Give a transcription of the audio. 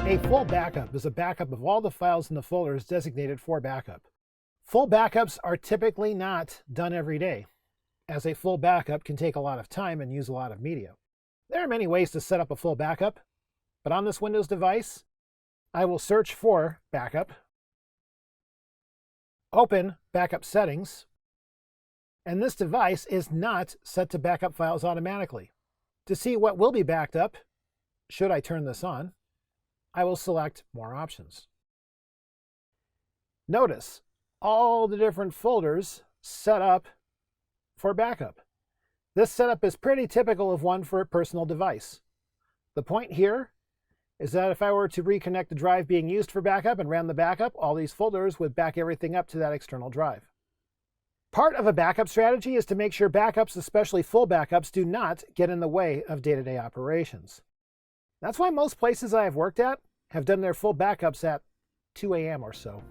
A full backup is a backup of all the files in the folders designated for backup. Full backups are typically not done every day, as a full backup can take a lot of time and use a lot of media. There are many ways to set up a full backup, but on this Windows device, I will search for Backup, open Backup Settings, and this device is not set to backup files automatically. To see what will be backed up, should I turn this on, I will select More Options. Notice all the different folders set up for backup. This setup is pretty typical of one for a personal device. The point here is that if I were to reconnect the drive being used for backup and ran the backup, all these folders would back everything up to that external drive. Part of a backup strategy is to make sure backups, especially full backups, do not get in the way of day-to-day operations. That's why most places I have worked at have done their full backups at 2 a.m. or so.